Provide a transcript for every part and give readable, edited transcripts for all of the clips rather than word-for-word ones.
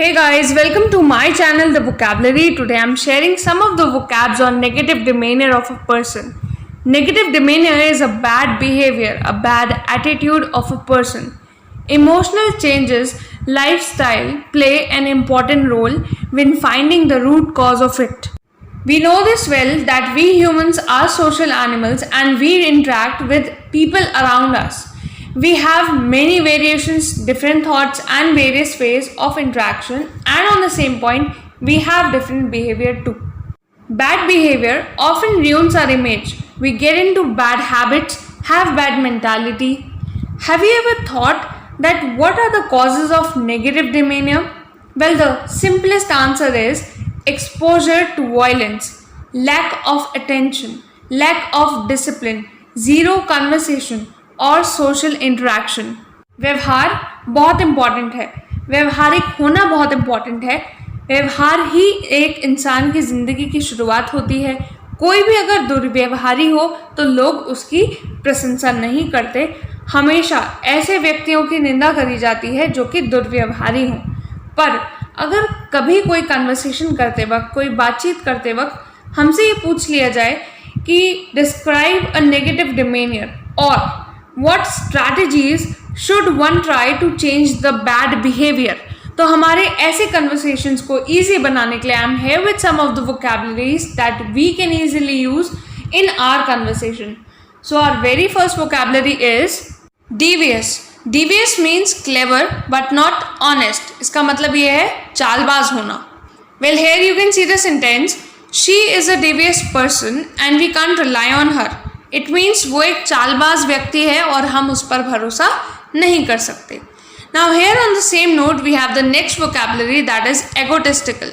Hey guys, welcome to my channel The Vocabulary. Today I'm sharing some of the vocabs on negative demeanor of a person. Negative demeanor is a bad behavior, a bad attitude of a person. Emotional changes, lifestyle play an important role when finding the root cause of it. We know this well that we humans are social animals and we interact with people around us. We have many variations, different thoughts, and various ways of interaction, and on the same point, we have different behavior too. Bad behavior often ruins our image. We get into bad habits, have bad mentality. Have you ever thought that what are the causes of negative demeanor? Well, the simplest answer is exposure to violence, lack of attention, lack of discipline, zero conversation और social interaction. व्यवहार बहुत important है, व्यवहारिक होना बहुत important है. व्यवहार ही एक इंसान की ज़िंदगी की शुरुआत होती है. कोई भी अगर दुर्व्यवहारी हो तो लोग उसकी प्रशंसा नहीं करते. हमेशा ऐसे व्यक्तियों की निंदा करी जाती है जो कि दुर्व्यवहारी हों. पर अगर कभी कोई कन्वर्सेशन करते वक्त, कोई बातचीत करते वक्त हमसे ये पूछ लिया जाए कि डिस्क्राइब अ नेगेटिव डिमेनियर और what strategies should one try to change the bad behavior, तो हमारे ऐसे conversations को easy बनाने के लिए I'm here with some of the vocabularies that we can easily use in our conversation. So our very first vocabulary is devious. Devious means clever but not honest. इसका मतलब ये है चालबाज होना. Well, here you can see the sentence, she is a devious person and we can't rely on her. It means वो एक चालबाज व्यक्ति है और हम उस पर भरोसा नहीं कर सकते. Now here on the same note we have the next vocabulary that is egotistical.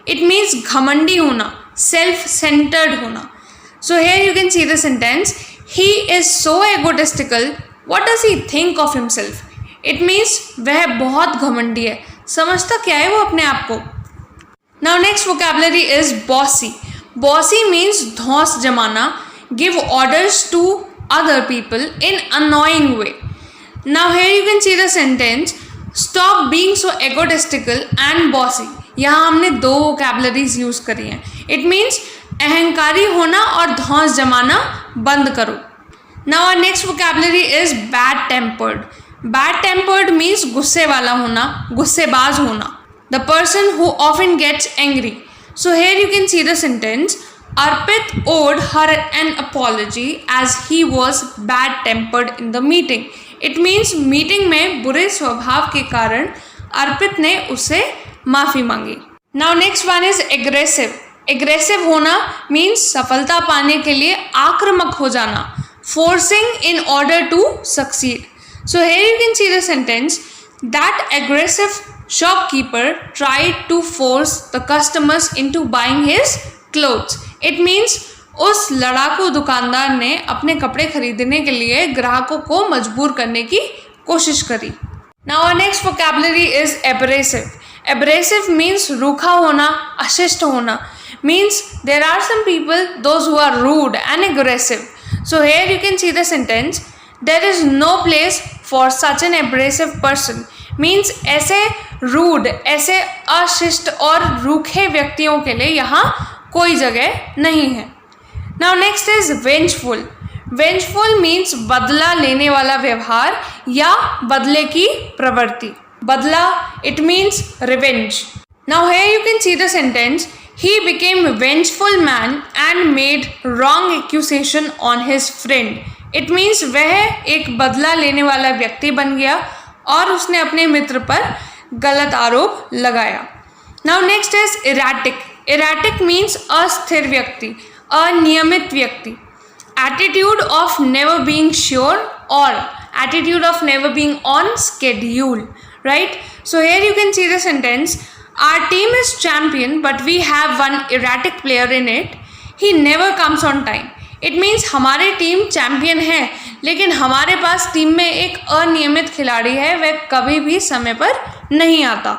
It means घमंडी होना, सेल्फ सेंटर्ड होना. So here you can see the sentence, he is so egotistical, what does he think of himself. It means वह बहुत घमंडी है, समझता क्या है वो अपने आप को. Now next vocabulary is bossy. Bossy means धौंस जमाना, give orders to other people in annoying way. Now here you can see the sentence, stop being so egotistical and bossy. यहाँ हमने दो vocabularies यूज करी हैं. It means अहंकारी होना और धौंस जमाना बंद करो. Now our next vocabulary is bad tempered. Bad tempered means गुस्से वाला होना, गुस्सेबाज होना. The person who often gets angry. So here you can see the sentence, Arpit owed her an apology as he was bad-tempered in the meeting. It means meeting में बुरे स्वभाव के कारण अर्पित ने उससे माफ़ी मांगी. Now next one is aggressive. Aggressive होना means सफलता पाने के लिए आक्रामक हो जाना, forcing in order to succeed. So here you can see the sentence, that aggressive shopkeeper tried to force the customers into buying his clothes. It means उस लड़ाकू दुकानदार ने अपने कपड़े खरीदने के लिए ग्राहकों को मजबूर करने की कोशिश करी. Now our next vocabulary is abrasive. Abrasive means रूखा होना, अशिष्ट होना. Means there are some people those who are rude and aggressive. So here you can see the sentence, there is no place for such an abrasive person. Means ऐसे rude, ऐसे अशिष्ट और रूखे व्यक्तियों के लिए यहाँ कोई जगह नहीं है. Now next is vengeful. Vengeful means बदला लेने वाला व्यवहार या बदले की प्रवृत्ति. बदला, it means revenge. Now here you can see the sentence, he became vengeful man and made wrong accusation on his friend. It means वह एक बदला लेने वाला व्यक्ति बन गया और उसने अपने मित्र पर गलत आरोप लगाया. Now next is erratic. Erratic means अस्थिर व्यक्ति, अनियमित व्यक्ति. Attitude of never being sure or attitude of never being on schedule, right? So here you can see the sentence, our team is champion but we have one erratic player in it. He never comes on time. It means हमारी team champion है लेकिन हमारे पास team में एक अनियमित खिलाड़ी है, वह कभी भी समय पर नहीं आता.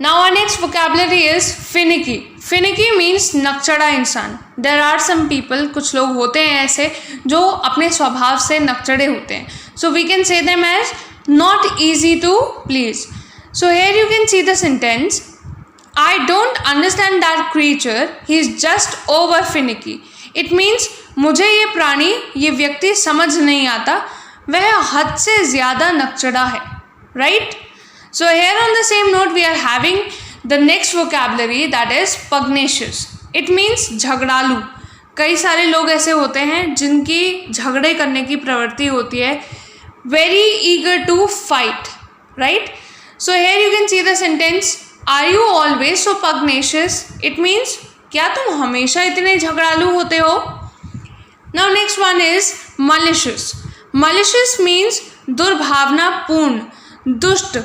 Now our next vocabulary is finicky. Finicky means नकचड़ा इंसान. There are some people, कुछ लोग होते हैं ऐसे जो अपने स्वभाव से नकचड़े होते हैं. So we can say them as not easy to please. So here you can see the sentence, I don't understand that creature, he is just over finicky. It means मुझे ये प्राणी, ये व्यक्ति समझ नहीं आता, वह हद से ज़्यादा नकचड़ा है. Right? So here on the same note we are having the next vocabulary, that is pugnacious. It means झगड़ालू. कई सारे लोग ऐसे होते हैं जिनकी झगड़े करने की प्रवृत्ति होती है. Very eager to fight. Right? So here you can see the sentence, are you always so pugnacious? It means क्या तुम हमेशा इतने झगड़ालू होते हो? Now next one is malicious. Malicious means दुर्भावनापूर्ण, दुष्ट.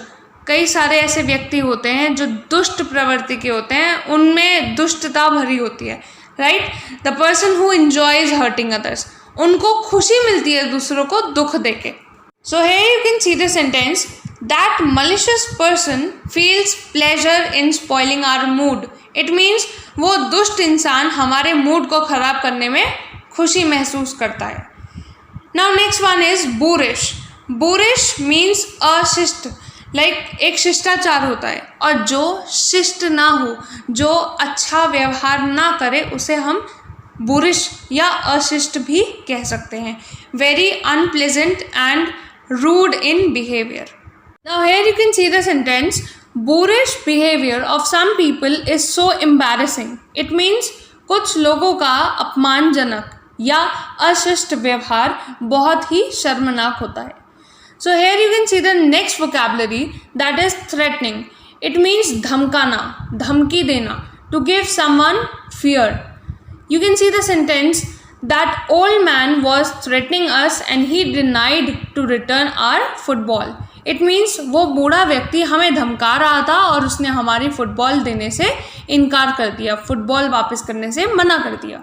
कई सारे ऐसे व्यक्ति होते हैं जो दुष्ट प्रवृत्ति के होते हैं, उनमें दुष्टता भरी होती है. Right? The person who enjoys hurting others, उनको खुशी मिलती है दूसरों को दुख देके. So here you can see the sentence, that malicious person feels pleasure in spoiling our mood. It means वो दुष्ट इंसान हमारे मूड को खराब करने में खुशी महसूस करता है. Now next one is boorish. boorish means अशिष्ट, लाइक एक शिष्टाचार होता है, और जो शिष्ट ना हो, जो अच्छा व्यवहार ना करे, उसे हम बुरिश या अशिष्ट भी कह सकते हैं. Very unpleasant and rude in behaviour. Now here you can see the sentence, boorish behavior of some people is so embarrassing. It means कुछ लोगों का अपमानजनक या अशिष्ट व्यवहार बहुत ही शर्मनाक होता है. So here you can see the next vocabulary, that is threatening. It means धमकाना, धमकी देना, to give someone fear. You can see the sentence, that old man was threatening us and he denied to return our football. It means वो बूढ़ा व्यक्ति हमें धमका रहा था और उसने हमारी फुटबॉल देने से इनकार कर दिया, फुटबॉल वापस करने से मना कर दिया.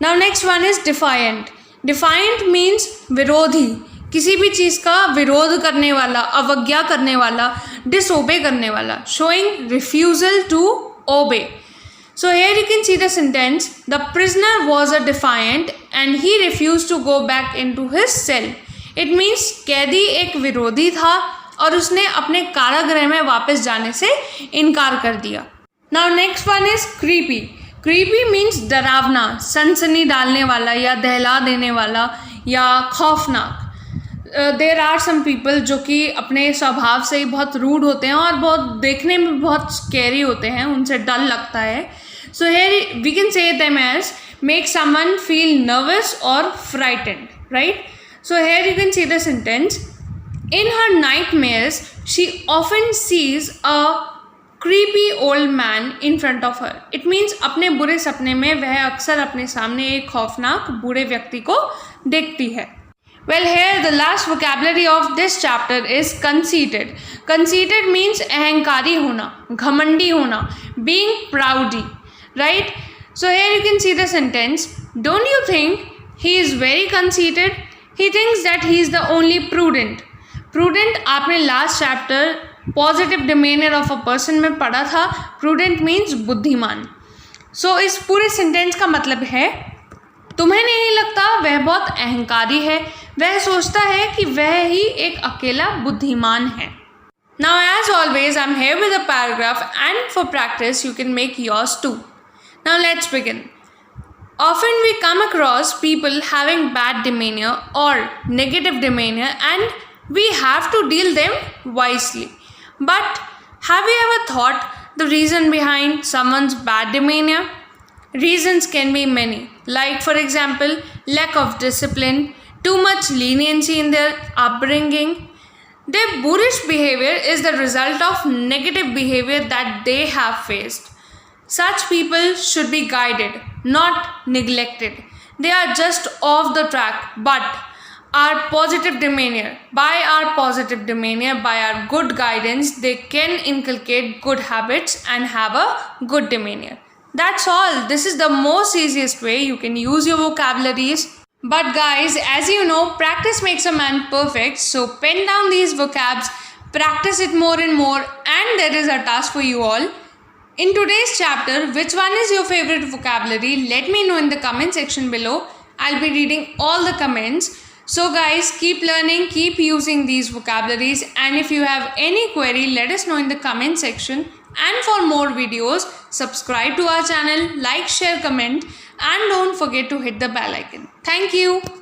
Now next one is defiant. Defiant means विरोधी, किसी भी चीज़ का विरोध करने वाला, अवज्ञा करने वाला, डिसोबे करने वाला, showing refusal to obey. So here you can see the sentence, the prisoner was a defiant and he refused to go back into his cell. It means कैदी एक विरोधी था और उसने अपने कारागृह में वापस जाने से इनकार कर दिया. Now next one is creepy. Creepy means डरावना, सनसनी डालने वाला या दहला देने वाला या खौफनाक. देर आर सम पीपल जो कि अपने स्वभाव से ही बहुत रूड होते हैं और बहुत देखने में बहुत स्कैरी होते हैं, उनसे डर लगता है. So here we can say them as make someone feel nervous और frightened. Right? So here you can see the sentence, in her nightmares she often sees a creepy old man in front of her. It means अपने बुरे सपने में वह अक्सर अपने सामने एक खौफनाक बूढ़े व्यक्ति को देखती है. Well, here the last vocabulary of this chapter is conceited. Conceited means अहंकारी होना, घमंडी होना, being proudy, right? So here you can see the sentence, don't you think he is very conceited? He thinks that he is the only prudent. Prudent आपने last chapter positive demeanor of a person में पढ़ा था. Prudent means बुद्धिमान. So इस पूरे sentence का मतलब है, तुम्हें नहीं लगता वह बहुत अहंकारी है, वह सोचता है कि वह ही एक अकेला बुद्धिमान है. Now as always I'm here with a paragraph and for practice you can make yours too. Now let's begin. Often we come across people having bad demeanor or negative demeanor and we have to deal them wisely. But have you ever thought the reason behind someone's bad demeanor? Reasons can be many, like for example, lack of discipline, too much leniency in their upbringing. Their boorish behavior is the result of negative behavior that they have faced. Such people should be guided, not neglected. They are just off the track, but our positive demeanor, by our good guidance, they can inculcate good habits and have a good demeanor. That's all. This is the most easiest way you can use your vocabularies. But guys, as you know, practice makes a man perfect. So pen down these vocabs, practice it more and more, and there is a task for you all. In today's chapter, which one is your favorite vocabulary? Let me know in the comment section below. I'll be reading all the comments. So, guys, keep learning, keep using these vocabularies, and if you have any query, let us know in the comment section. And for more videos, subscribe to our channel, like, share, comment, and don't forget to hit the bell icon. Thank you.